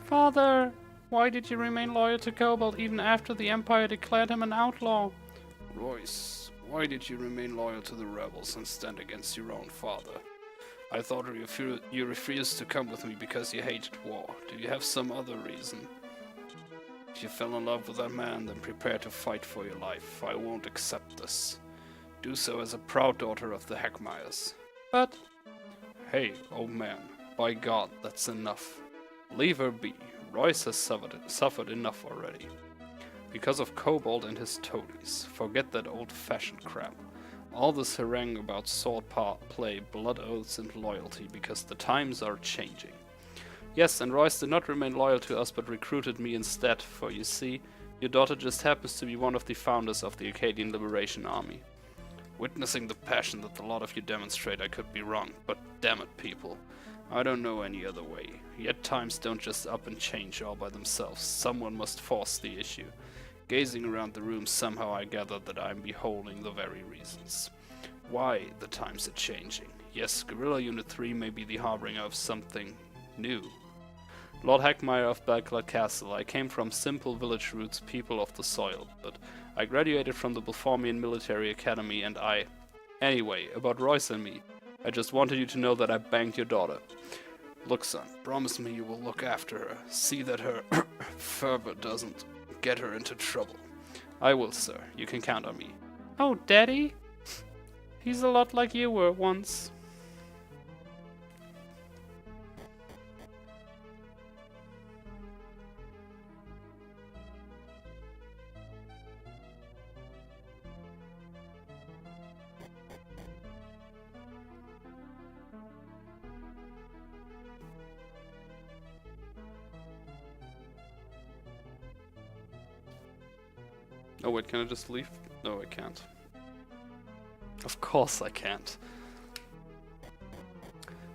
Father, why did you remain loyal to Cobalt even after the Empire declared him an outlaw? Royce, why did you remain loyal to the rebels and stand against your own father? I thought you refused to come with me because you hated war. Do you have some other reason? If you fell in love with that man, then prepare to fight for your life. I won't accept this. Do so as a proud daughter of the Heckmeyers. But... Hey, old man, by God, that's enough. Leave her be. Royce has suffered enough already. Because of Cobalt and his toadies. Forget that old-fashioned crap. All this harangue about sword play, blood oaths and loyalty, because the times are changing. Yes, and Royce did not remain loyal to us, but recruited me instead, for you see, your daughter just happens to be one of the founders of the Acadian Liberation Army. Witnessing the passion that a lot of you demonstrate, I could be wrong, but damn it, people. I don't know any other way. Yet times don't just up and change all by themselves. Someone must force the issue. Gazing around the room, somehow I gather that I am beholding the very reasons. Why the times are changing. Yes, Guerrilla Unit 3 may be the harbinger of something new. Lord Heckmeyer of Belclad Castle, I came from simple village roots, people of the soil, but I graduated from the Belformian Military Academy and Anyway, about Royce and me, I just wanted you to know that I banged your daughter. Look, son, promise me you will look after her, see that her fervor doesn't get her into trouble. I will, sir. You can count on me. Oh, Daddy? He's a lot like you were once. Oh wait, can I just leave? No, I can't. Of course I can't.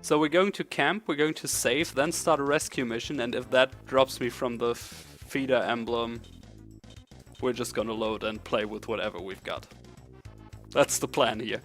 So we're going to camp, we're going to save, then start a rescue mission, and if that drops me from the FEDA emblem, we're just gonna load and play with whatever we've got. That's the plan here.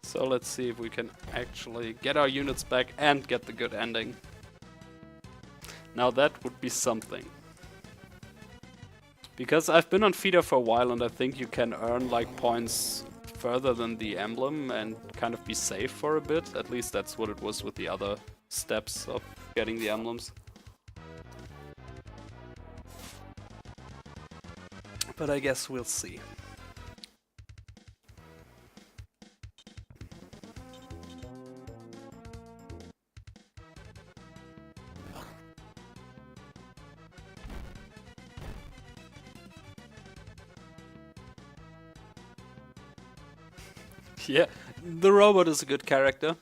So let's see if we can actually get our units back and get the good ending. Now that would be something. Because I've been on FEDA for a while and I think you can earn like points further than the emblem and kind of be safe for a bit. At least that's what it was with the other steps of getting the emblems. But I guess we'll see. Yeah, the robot is a good character.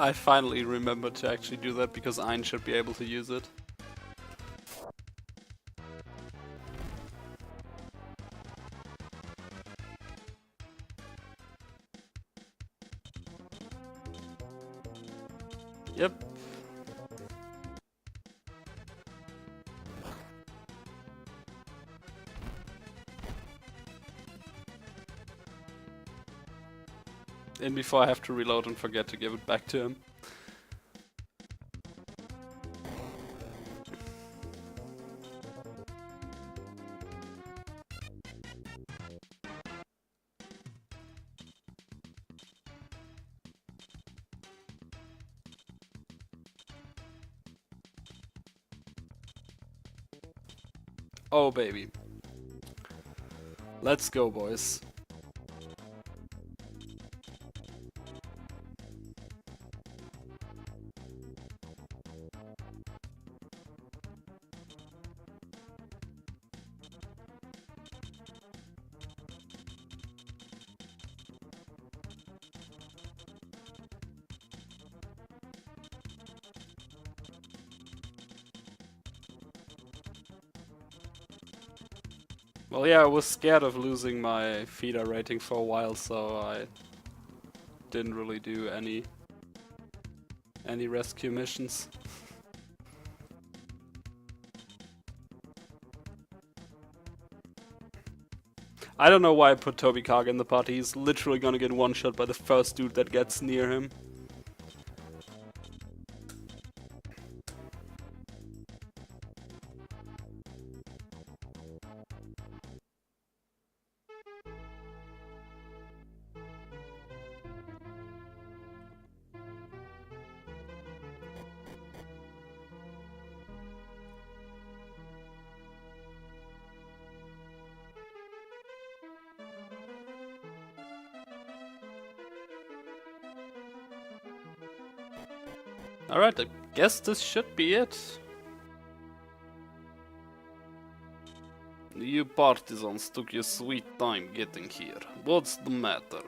I finally remembered to actually do that because Ein should be able to use it. Yep. And before I have to reload and forget to give it back to him. Oh baby. Let's go, boys. Well, yeah, I was scared of losing my FEDA rating for a while, so I didn't really do any rescue missions. I don't know why I put Toby Karg in the party. He's literally gonna get one shot by the first dude that gets near him. Alright, I guess this should be it. You partisans took your sweet time getting here. What's the matter?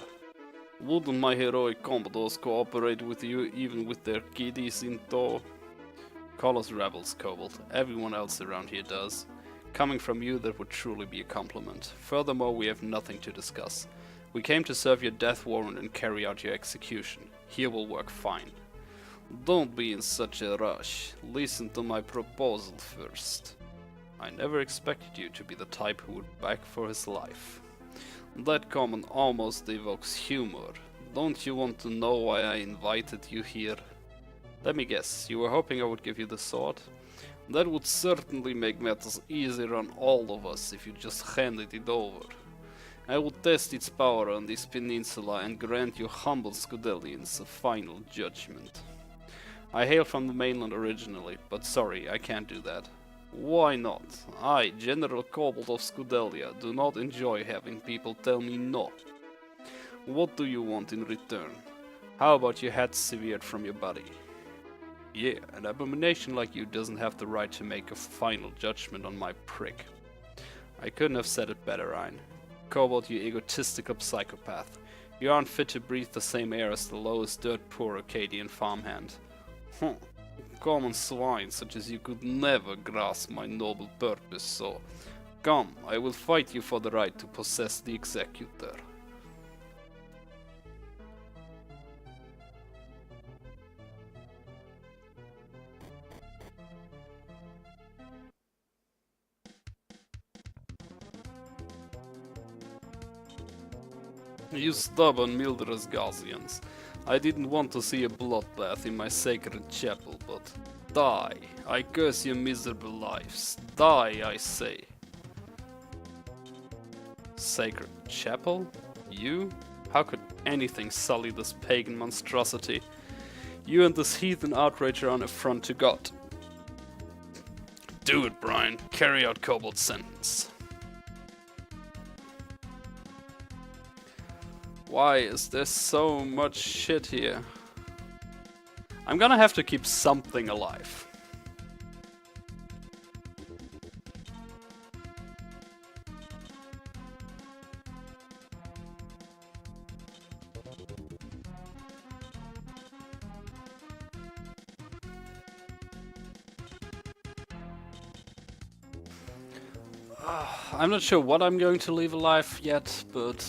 Wouldn't my heroic commandos cooperate with you even with their kiddies in tow? Call us rebels, Cobalt. Everyone else around here does. Coming from you, that would truly be a compliment. Furthermore, we have nothing to discuss. We came to serve your death warrant and carry out your execution. Here will work fine. Don't be in such a rush. Listen to my proposal first. I never expected you to be the type who would beg for his life. That comment almost evokes humor. Don't you want to know why I invited you here? Let me guess, you were hoping I would give you the sword? That would certainly make matters easier on all of us if you just handed it over. I will test its power on this peninsula and grant you humble Scudellians a final judgment. I hail from the mainland originally, but sorry, I can't do that. Why not? I, General Cobalt of Scudelia, do not enjoy having people tell me no. What do you want in return? How about your head severed from your body? Yeah, an abomination like you doesn't have the right to make a final judgment on my prick. I couldn't have said it better, Ryan. Cobalt, you egotistical psychopath. You aren't fit to breathe the same air as the lowest dirt-poor Acadian farmhand. Common swine such as you could never grasp my noble purpose, so come, I will fight you for the right to possess the Executor. You stubborn Mildred's Gaussians. I didn't want to see a bloodbath in my sacred chapel, but die. I curse your miserable lives. Die, I say. Sacred chapel? You? How could anything sully this pagan monstrosity? You and this heathen outrager are an affront to God. Do it, Brian. Carry out Cobalt's sentence. Why is there so much shit here? I'm gonna have to keep something alive. I'm not sure what I'm going to leave alive yet, but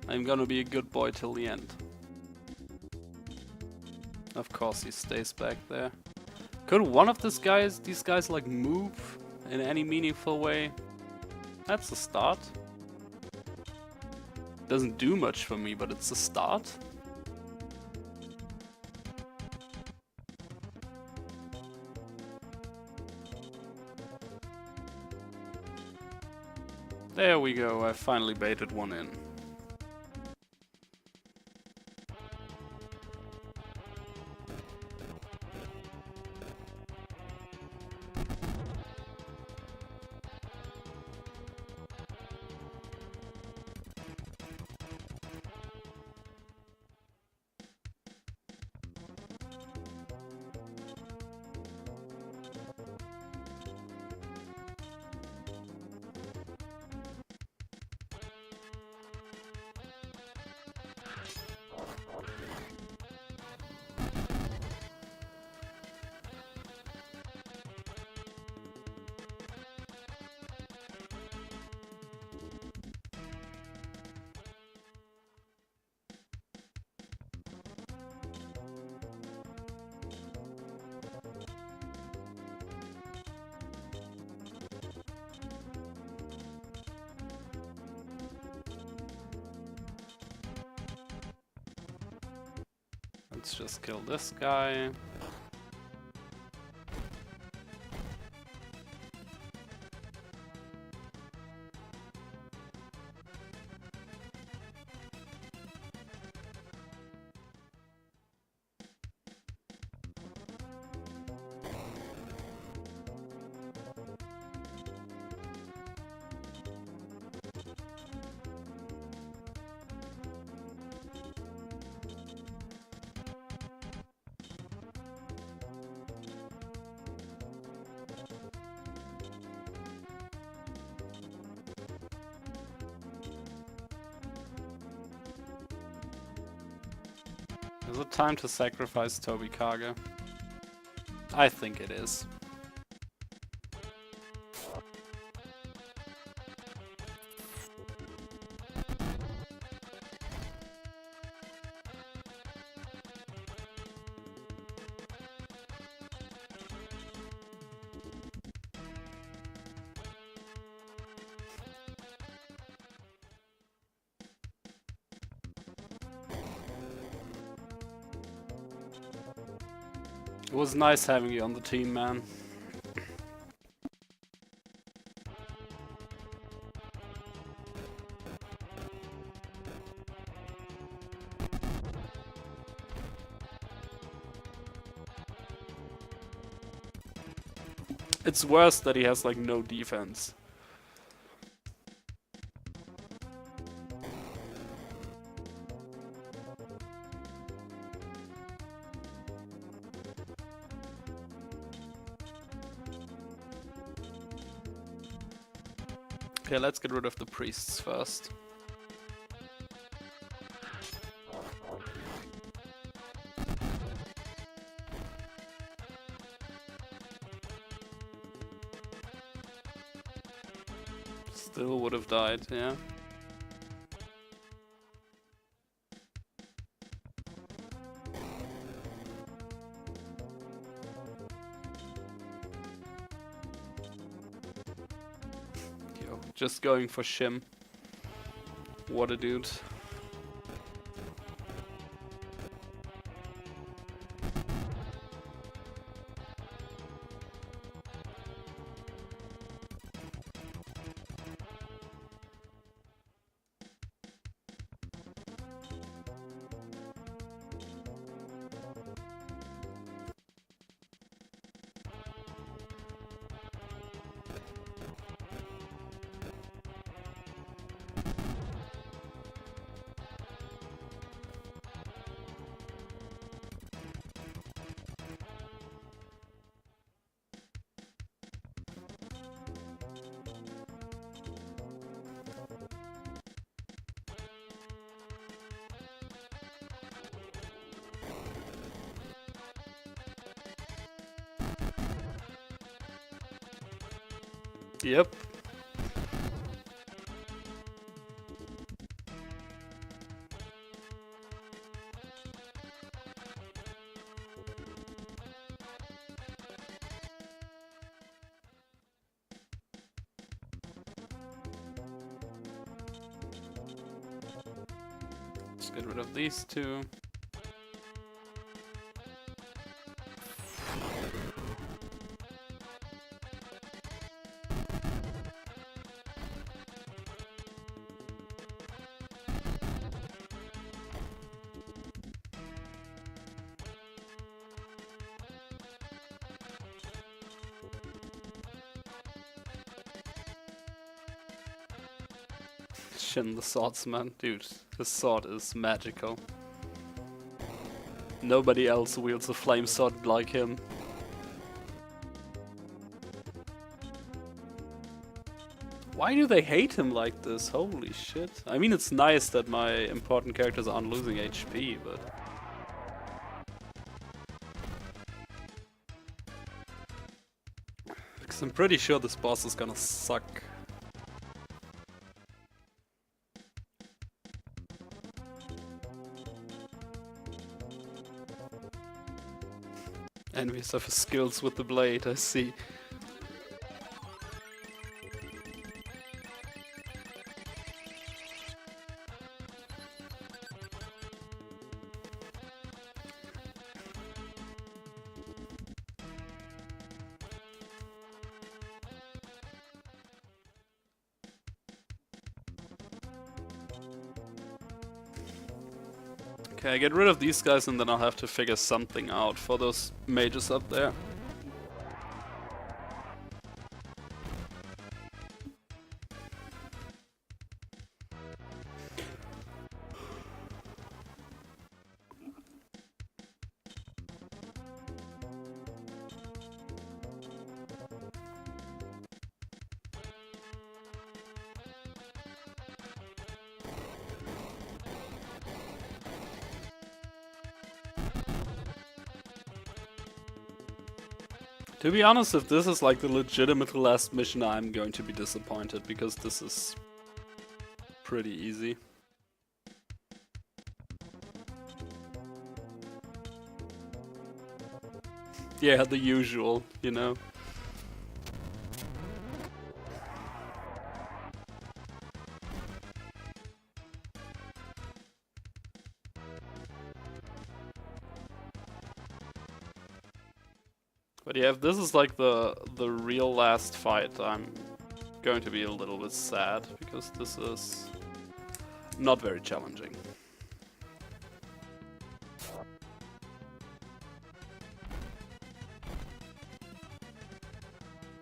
I'm gonna be a good boy till the end. Of course he stays back there. Could one of these guys like move in any meaningful way? That's a start. Doesn't do much for me, but it's a start. There we go, I finally baited one in. Let's just kill this guy. Is it time to sacrifice Tobikage? I think it is. It was nice having you on the team, man. It's worse that he has like no defense. Okay, let's get rid of the priests first. Still would have died, yeah. Just going for Shim. What a dude. Yep. Let's get rid of these two. Shin the swordsman. Dude, this sword is magical. Nobody else wields a flame sword like him. Why do they hate him like this? Holy shit. I mean, it's nice that my important characters aren't losing HP, but... because I'm pretty sure this boss is gonna suck. Envious of his skills with the blade, I see. Okay, get rid of these guys and then I'll have to figure something out for those mages up there. To be honest, if this is like the legitimate last mission, I'm going to be disappointed because this is pretty easy. Yeah, the usual, you know. But yeah, if this is like the real last fight, I'm going to be a little bit sad because this is not very challenging.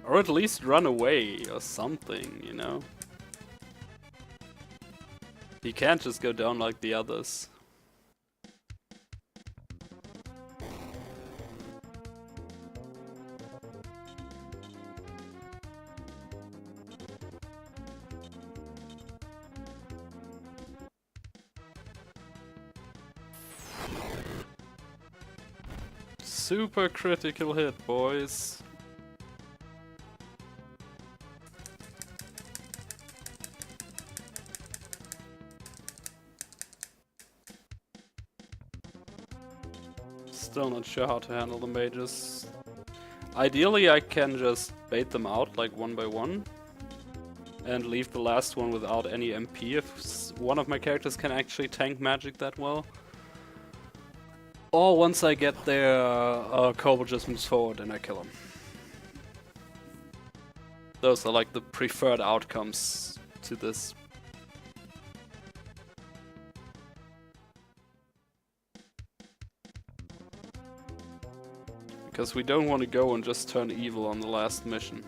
Or at least run away or something, you know? He can't just go down like the others. Super critical hit, boys. Still not sure how to handle the mages. Ideally, I can just bait them out like one by one and leave the last one without any MP if one of my characters can actually tank magic that well. Or once I get there, Kobold just moves forward and I kill him. Those are like the preferred outcomes to this. Because we don't want to go and just turn evil on the last mission.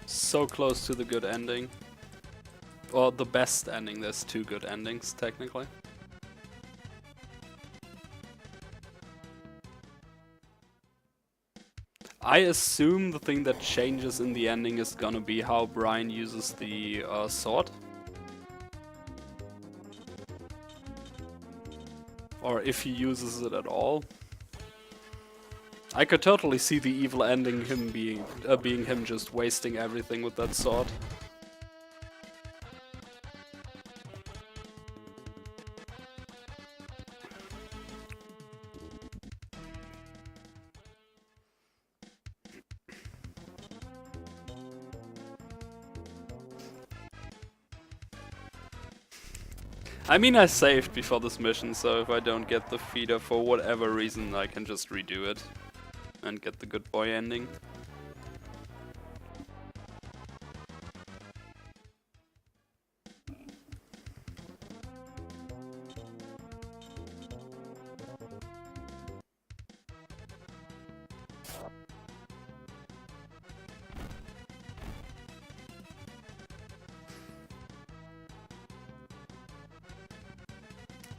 So close to the good ending. Or the best ending, there's two good endings, technically. I assume the thing that changes in the ending is gonna be how Brian uses the sword. Or if he uses it at all. I could totally see the evil ending him being him just wasting everything with that sword. I mean, I saved before this mission, so if I don't get the FEDA for whatever reason, I can just redo it and get the good boy ending.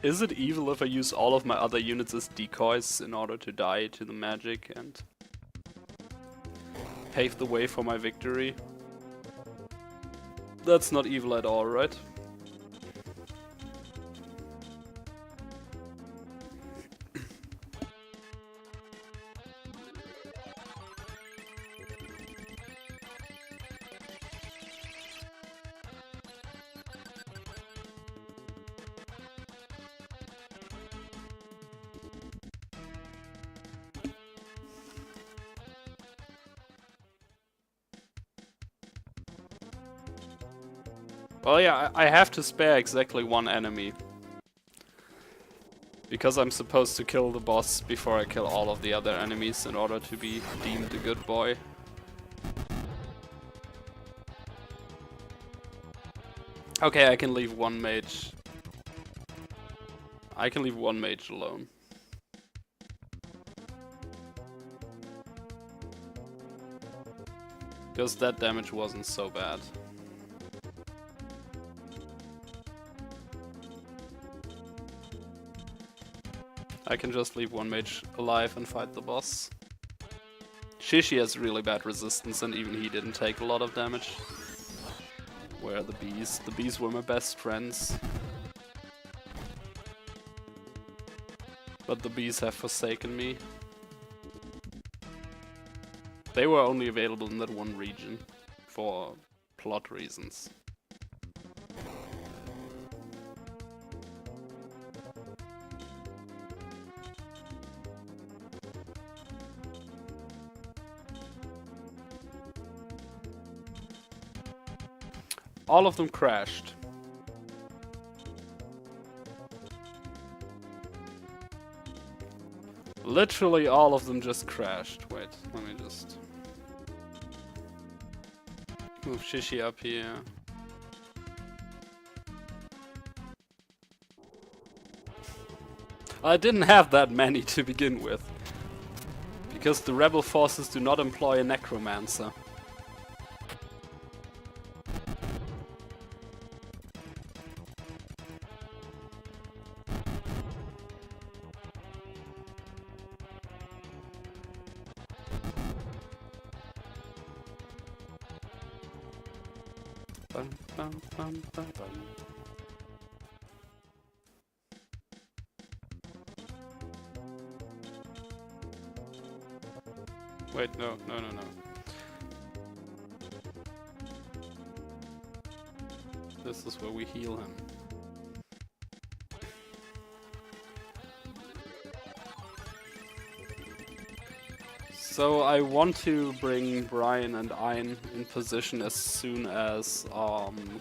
Is it evil if I use all of my other units as decoys in order to die to the magic and pave the way for my victory? That's not evil at all, right? Well, yeah, I have to spare exactly one enemy. Because I'm supposed to kill the boss before I kill all of the other enemies in order to be deemed a good boy. Okay, I can leave one mage. I can leave one mage alone. Because that damage wasn't so bad. I can just leave one mage alive and fight the boss. Shishi has really bad resistance and even he didn't take a lot of damage. Where are the bees? The bees were my best friends. But the bees have forsaken me. They were only available in that one region. For plot reasons. All of them crashed. Literally all of them just crashed. Wait, let me just move Shishi up here. I didn't have that many to begin with. Because the rebel forces do not employ a necromancer. Bum, bum, bum, bum, bum. Wait, no. This is where we heal him. So I want to bring Brian and Ein in position as soon as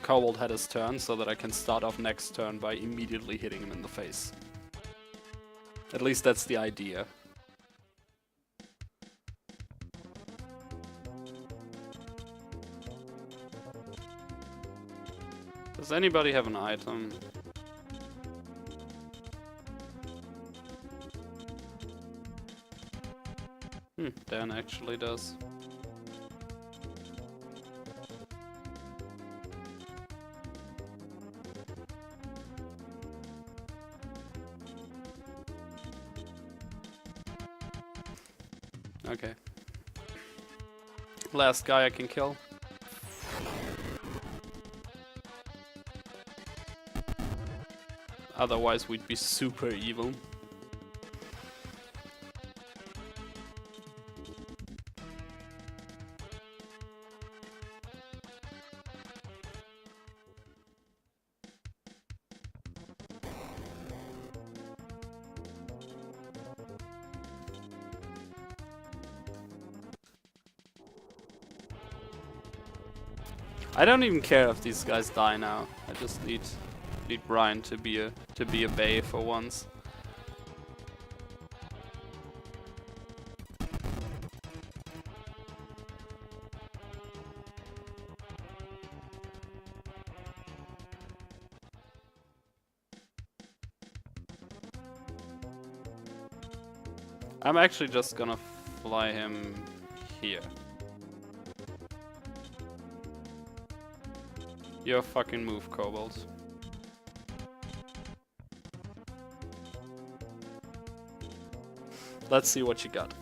Kobold had his turn, so that I can start off next turn by immediately hitting him in the face. At least that's the idea. Does anybody have an item? Dan actually does. Okay. Last guy I can kill. Otherwise we'd be super evil. I don't even care if these guys die now. I just need Brian to be a bay for once. I'm actually just gonna fly him here. Your fucking move, Kobold. Let's see what you got.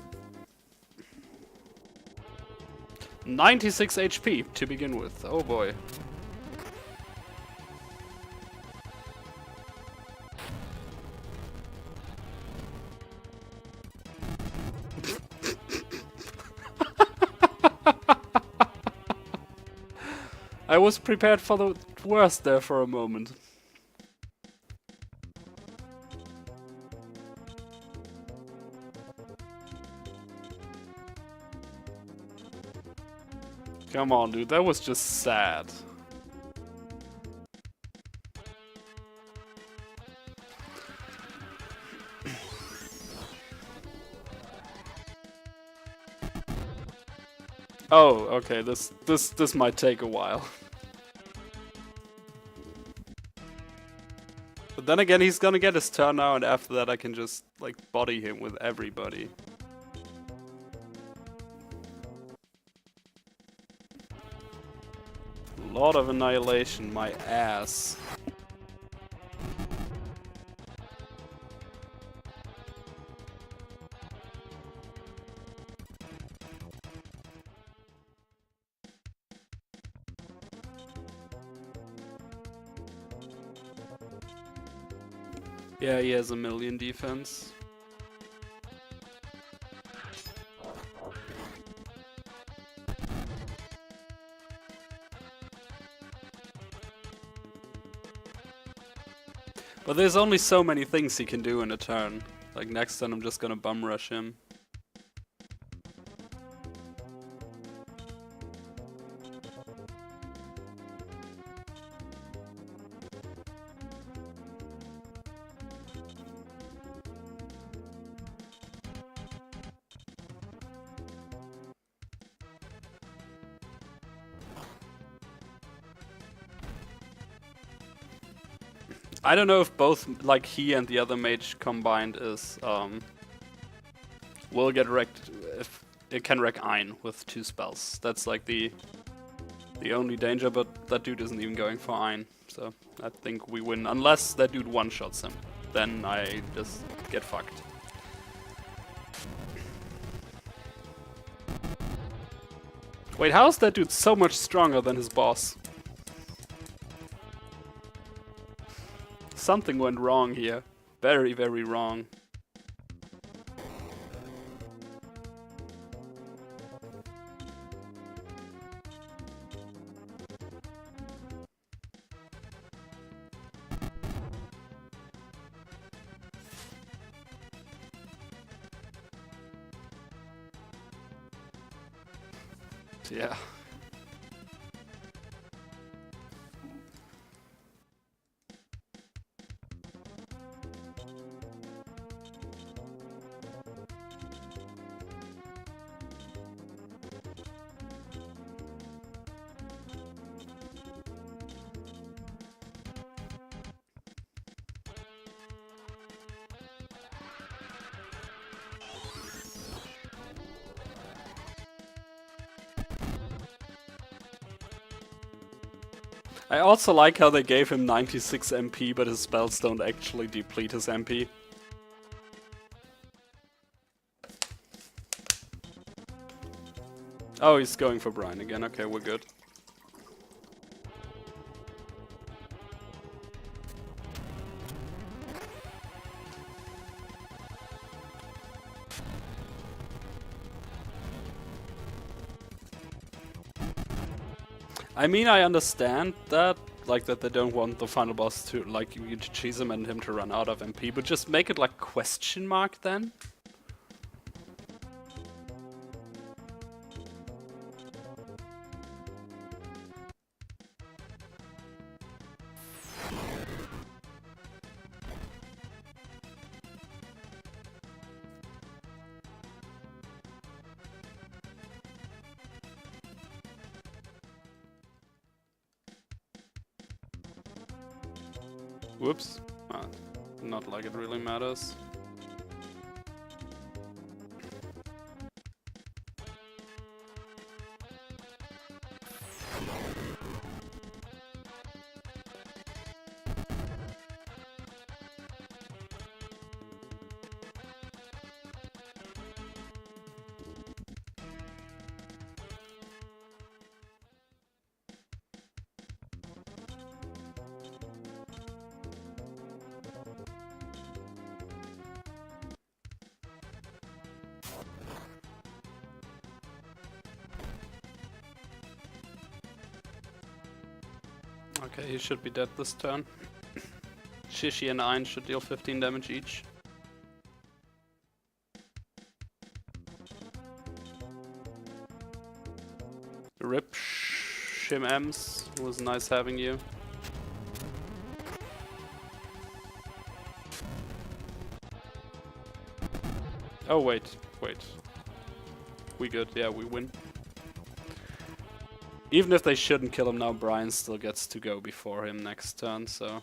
96 HP to begin with. Oh boy. I was prepared for the worst there for a moment. Come on, dude, that was just sad. Oh, okay, this might take a while. But then again, he's gonna get his turn now, and after that I can just, like, body him with everybody. Lot of Annihilation, my ass. Yeah, he has 1,000,000 defense. But there's only so many things he can do in a turn. Like next turn I'm just gonna bum rush him. I don't know if both, like, he and the other mage combined is, will get wrecked if it can wreck Ein with 2 spells. That's like the only danger, but that dude isn't even going for Ein. So I think we win, unless that dude one-shots him. Then I just get fucked. Wait, how is that dude so much stronger than his boss? Something went wrong here. Very, very wrong. Yeah. I also like how they gave him 96 MP, but his spells don't actually deplete his MP. Oh, he's going for Brian again. Okay, we're good. I mean, I understand that, like, that they don't want the final boss to, like, you to cheese him and him to run out of MP, but just make it, like, question mark then? Whoops. Not like it really matters. Okay, he should be dead this turn. Shishi and Ein should deal 15 damage each. Rip Shim Ems, it was nice having you. Oh wait. We good, yeah, we win. Even if they shouldn't kill him now, Brian still gets to go before him next turn, so...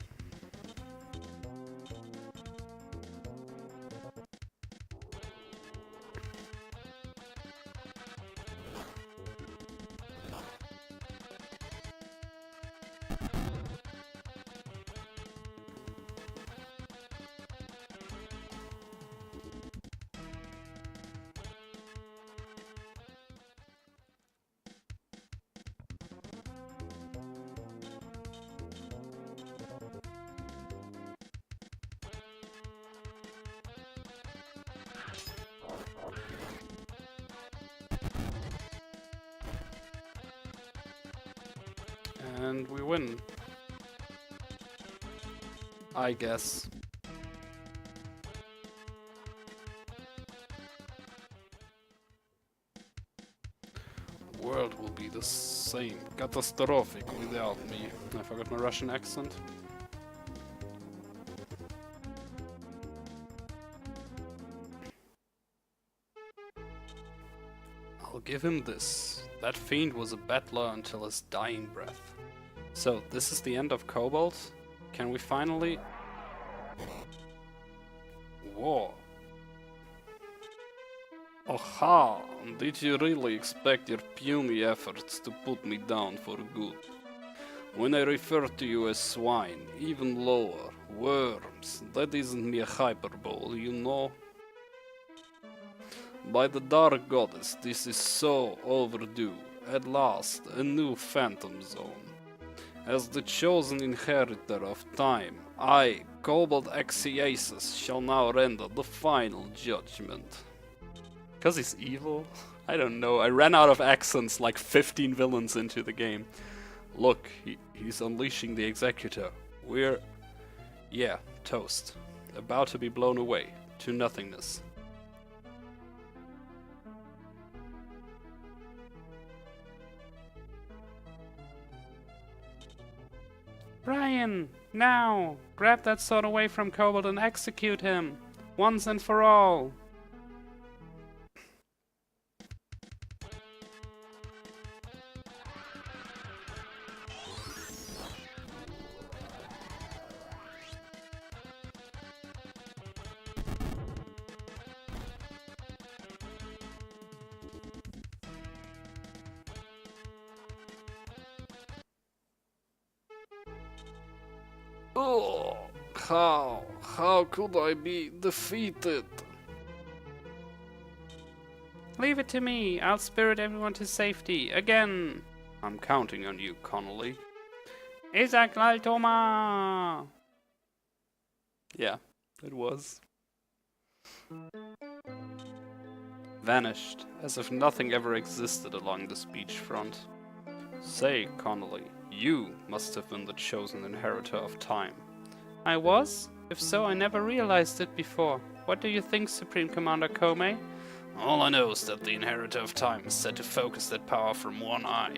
And we win. I guess. The world will be the same. Catastrophic without me. I forgot my Russian accent. I'll give him this. That fiend was a battler until his dying breath. So, this is the end of Cobalt? Can we finally... War. Aha! Did you really expect your puny efforts to put me down for good? When I refer to you as swine, even lower, worms, that isn't mere hyperbole, you know? By the Dark Goddess, this is so overdue. At last, a new Phantom Zone. As the chosen inheritor of time, I, Cobalt Exiaces, shall now render the final judgment. Cause he's evil? I don't know, I ran out of accents like 15 villains into the game. Look, he's unleashing the Executor. We're... yeah, toast. About to be blown away, to nothingness. Brian, now! Grab that sword away from Cobalt and execute him! Once and for all! Oh, how could I be defeated? Leave it to me, I'll spirit everyone to safety, again! I'm counting on you, Connolly. Isaac Laltoma! Yeah, it was. Vanished, as if nothing ever existed along this beachfront. Say, Connolly, you must have been the chosen inheritor of time. I was? If so, I never realized it before. What do you think, Supreme Commander Komei? All I know is that the inheritor of time is said to focus that power from one eye.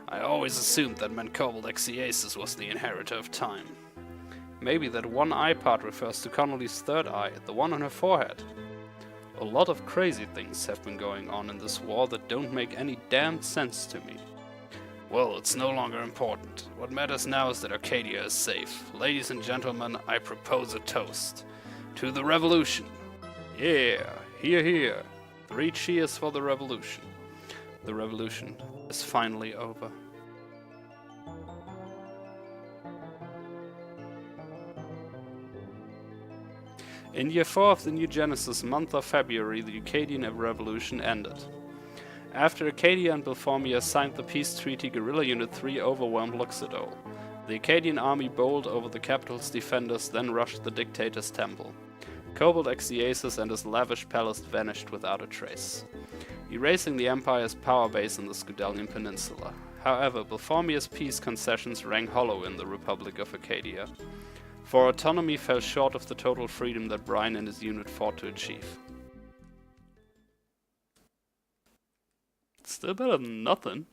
I always assumed that meant Cobalt Exiaces was the inheritor of time. Maybe that one eye part refers to Connolly's third eye, the one on her forehead. A lot of crazy things have been going on in this war that don't make any damn sense to me. Well, it's no longer important. What matters now is that Arcadia is safe. Ladies and gentlemen, I propose a toast. To the revolution. Yeah, hear, hear. 3 cheers for the revolution. The revolution is finally over. In year 4 of the New Genesis month of February, the Acadian Revolution ended. After Acadia and Belformia signed the peace treaty, Guerrilla Unit 3 overwhelmed Luxadol. The Acadian army bowled over the capital's defenders, then rushed the dictator's temple. Cobalt Exiaces and his lavish palace vanished without a trace, erasing the Empire's power base in the Scudalian Peninsula. However, Belformia's peace concessions rang hollow in the Republic of Acadia, for autonomy fell short of the total freedom that Brian and his unit fought to achieve. Still better than nothing.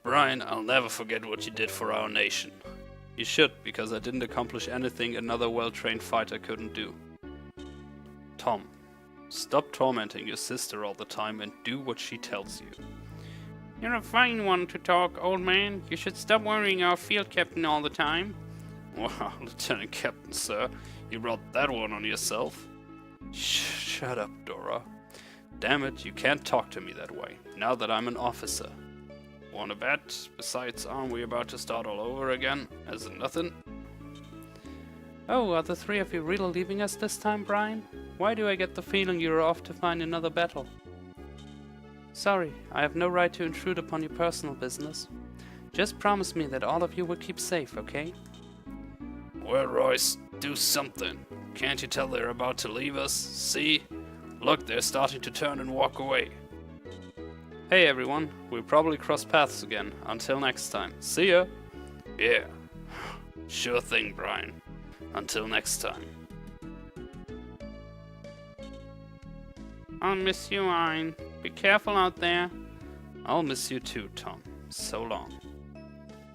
Brian, I'll never forget what you did for our nation. You should, because I didn't accomplish anything another well-trained fighter couldn't do. Tom, stop tormenting your sister all the time and do what she tells you. You're a fine one to talk, old man. You should stop worrying our field captain all the time. Wow, Lieutenant Captain, sir. You brought that one on yourself. Shut up, Dora. Damn it, you can't talk to me that way, now that I'm an officer. Want a bet? Besides, aren't we about to start all over again? As in nothing? Oh, are the 3 of you really leaving us this time, Brian? Why do I get the feeling you're off to find another battle? Sorry, I have no right to intrude upon your personal business. Just promise me that all of you will keep safe, okay? Well, Royce, do something. Can't you tell they're about to leave us? See? Look, they're starting to turn and walk away. Hey everyone, we'll probably cross paths again. Until next time. See ya! Yeah. Sure thing, Brian. Until next time. I'll miss you, Ein. Be careful out there. I'll miss you too, Tom. So long.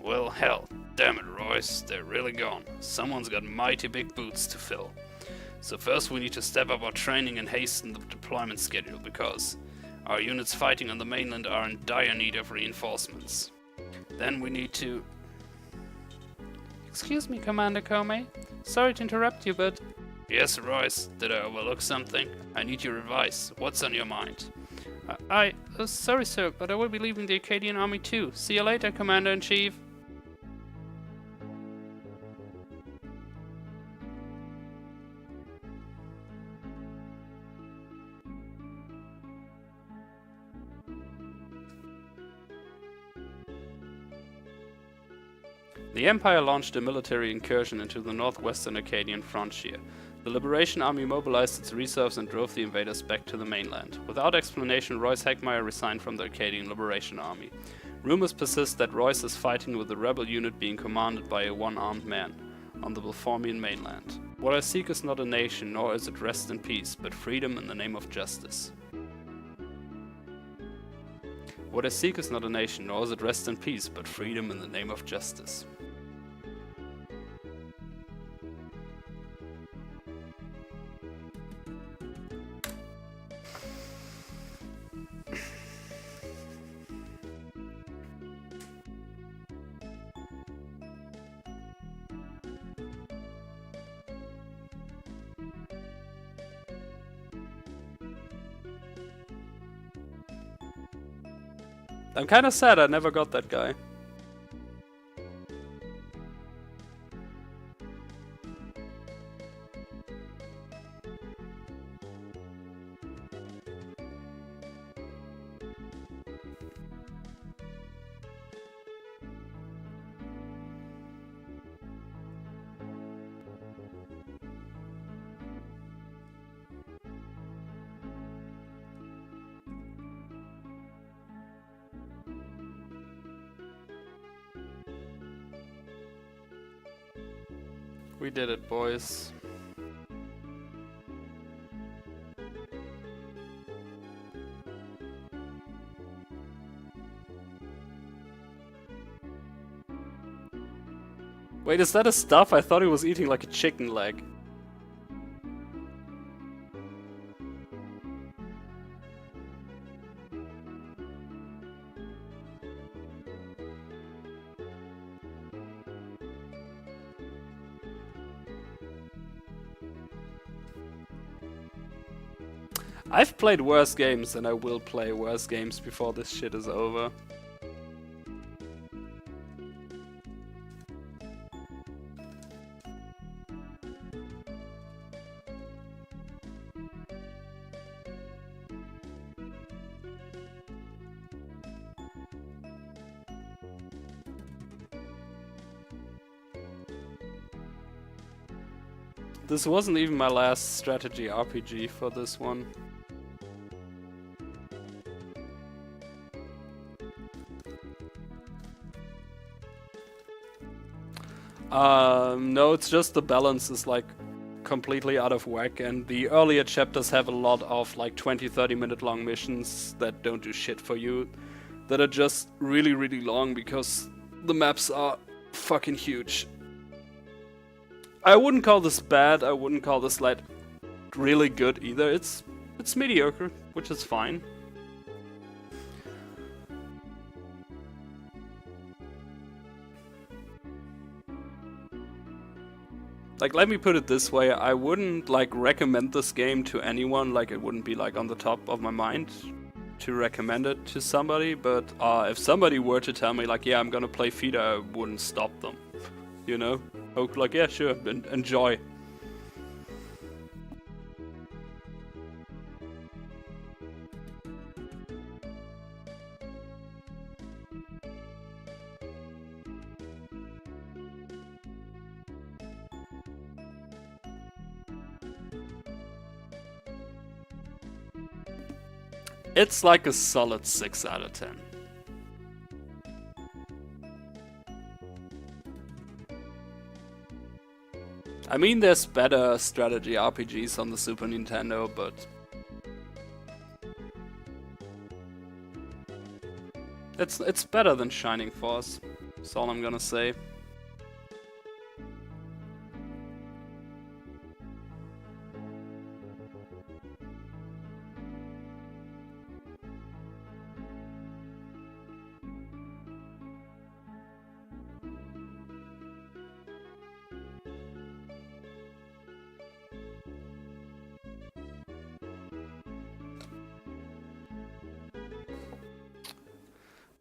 Well, hell, damn it, Royce. They're really gone. Someone's got mighty big boots to fill. So first we need to step up our training and hasten the deployment schedule because our units fighting on the mainland are in dire need of reinforcements. Then we need to... Excuse me, Commander Comey. Sorry to interrupt you, but... Yes, Royce. Did I overlook something? I need your advice. What's on your mind? Sorry, sir, but I will be leaving the Acadian Army too. See you later, Commander-in-Chief. The Empire launched a military incursion into the northwestern Acadian frontier. The Liberation Army mobilized its reserves and drove the invaders back to the mainland. Without explanation, Royce Heckmeyer resigned from the Acadian Liberation Army. Rumors persist that Royce is fighting with a rebel unit being commanded by a one-armed man on the Belformian mainland. What I seek is not a nation, nor is it rest and peace, but freedom in the name of justice. What I seek is not a nation, nor is it rest and peace, but freedom in the name of justice. I'm kinda sad I never got that guy. We did it, boys. Wait, is that a stuff? I thought he was eating like a chicken leg. I've played worse games and I will play worse games before this shit is over. This wasn't even my last strategy RPG for this one. No, it's just the balance is like completely out of whack, and the earlier chapters have a lot of like 20-30 minute long missions that don't do shit for you, that are just really, really long because the maps are fucking huge. I wouldn't call this bad, I wouldn't call this like really good either, it's mediocre, which is fine. Like, let me put it this way, I wouldn't like recommend this game to anyone, like it wouldn't be like on the top of my mind to recommend it to somebody, but if somebody were to tell me like, yeah, I'm gonna play FEDA, I wouldn't stop them, you know? I would be like, yeah, sure, enjoy. It's like a solid 6 out of 10. I mean, there's better strategy RPGs on the Super Nintendo, but it's better than Shining Force. That's all I'm gonna say.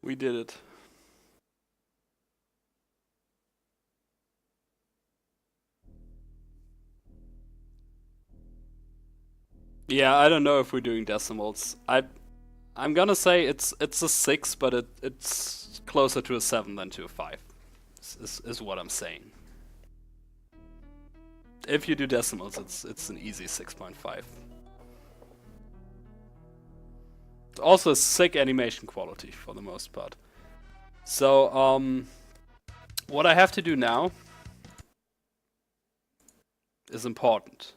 We did it. Yeah, I don't know if we're doing decimals. I'm gonna say it's a 6, but it's closer to a 7 than to a 5. Is what I'm saying. If you do decimals, it's an easy 6.5. Also, sick animation quality for the most part. So, what I have to do now is important.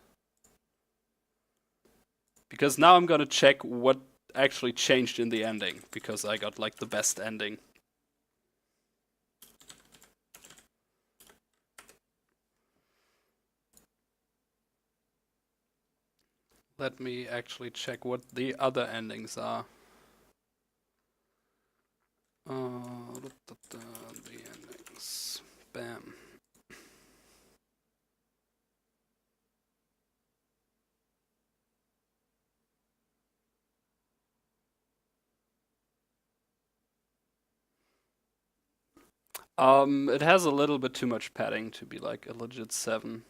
Because now I'm gonna check what actually changed in the ending, because I got like the best ending. Let me actually check what the other endings are. The endings. Bam. It has a little bit too much padding to be like a legit 7.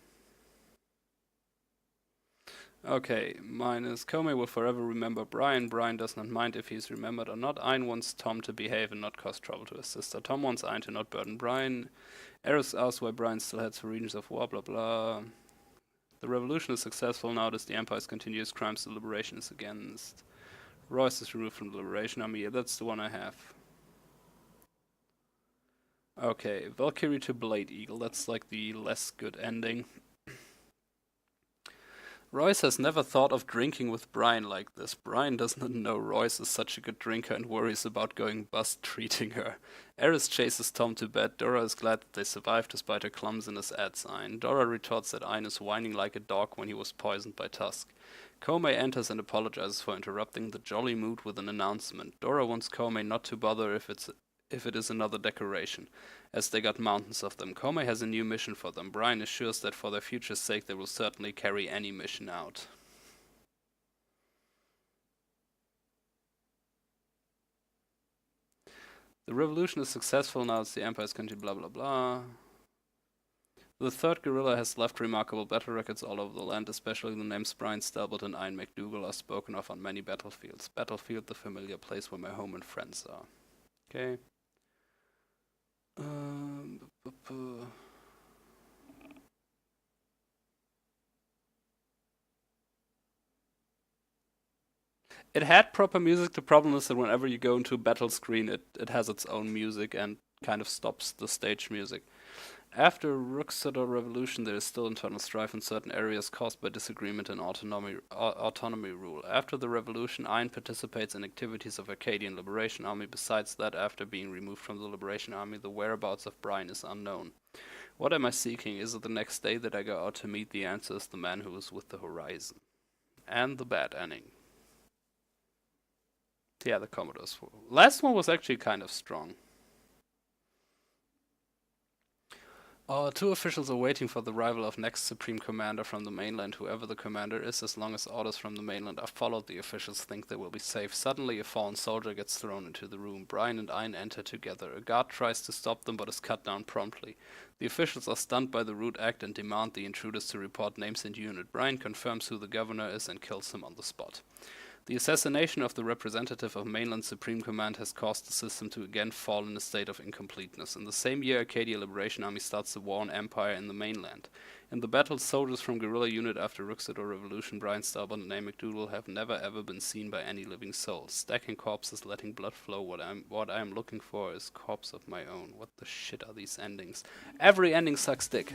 Okay, mine is Comey will forever remember Brian. Brian does not mind if he's remembered or not. Ein wants Tom to behave and not cause trouble to his sister. Tom wants Ein to not burden Brian. Eris asks why Brian still heads for regions of war, blah blah. The revolution is successful now as the Empire's continuous crimes. The liberation is against. Royce is removed from the Liberation Army. Yeah, that's the one I have. Okay, Valkyrie to Blade Eagle. That's like the less good ending. Royce has never thought of drinking with Brian like this. Brian does not know Royce is such a good drinker and worries about going bust treating her. Eris chases Tom to bed. Dora is glad that they survived despite her clumsiness, adds Ein. Dora retorts that Ein is whining like a dog when he was poisoned by Tusk. Komei enters and apologizes for interrupting the jolly mood with an announcement. Dora wants Komei not to bother if it is another decoration, as they got mountains of them. Komei has a new mission for them. Brian assures that for their future's sake they will certainly carry any mission out. The revolution is successful now as the Empire's country, blah blah blah. The third guerrilla has left remarkable battle records all over the land, especially the names Brian Stalbot and Ian McDougal are spoken of on many battlefields. Battlefield, the familiar place where my home and friends are. Okay. It had proper music. The problem is that whenever you go into a battle screen, it has its own music and kind of stops the stage music. After Ruxador Revolution, there is still internal strife in certain areas caused by disagreement and autonomy rule. After the revolution, Ein participates in activities of Arcadian Liberation Army. Besides that, after being removed from the Liberation Army, the whereabouts of Brian is unknown. What am I seeking? Is it the next day that I go out to meet? The answer is the man who is with the horizon. And the bad ending. Yeah, the Commodore's. Last one was actually kind of strong. Two officials are waiting for the arrival of next Supreme Commander from the mainland. Whoever the commander is, as long as orders from the mainland are followed, the officials think they will be safe. Suddenly, a fallen soldier gets thrown into the room. Brian and Ein enter together. A guard tries to stop them, but is cut down promptly. The officials are stunned by the rude act and demand the intruders to report names and unit. Brian confirms who the governor is and kills him on the spot. The assassination of the representative of mainland Supreme Command has caused the system to again fall in a state of incompleteness. In the same year, Acadia Liberation Army starts the war on Empire in the mainland. In the battle, soldiers from guerrilla unit after Ruxador Revolution, Brian Starbuck and Nate McDoodle have never ever been seen by any living soul. Stacking corpses, letting blood flow. What I'm looking for is corpse of my own. What the shit are these endings? Every ending sucks dick.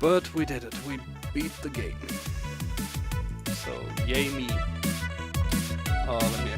But we did it. We beat the game. So, yay me. Let me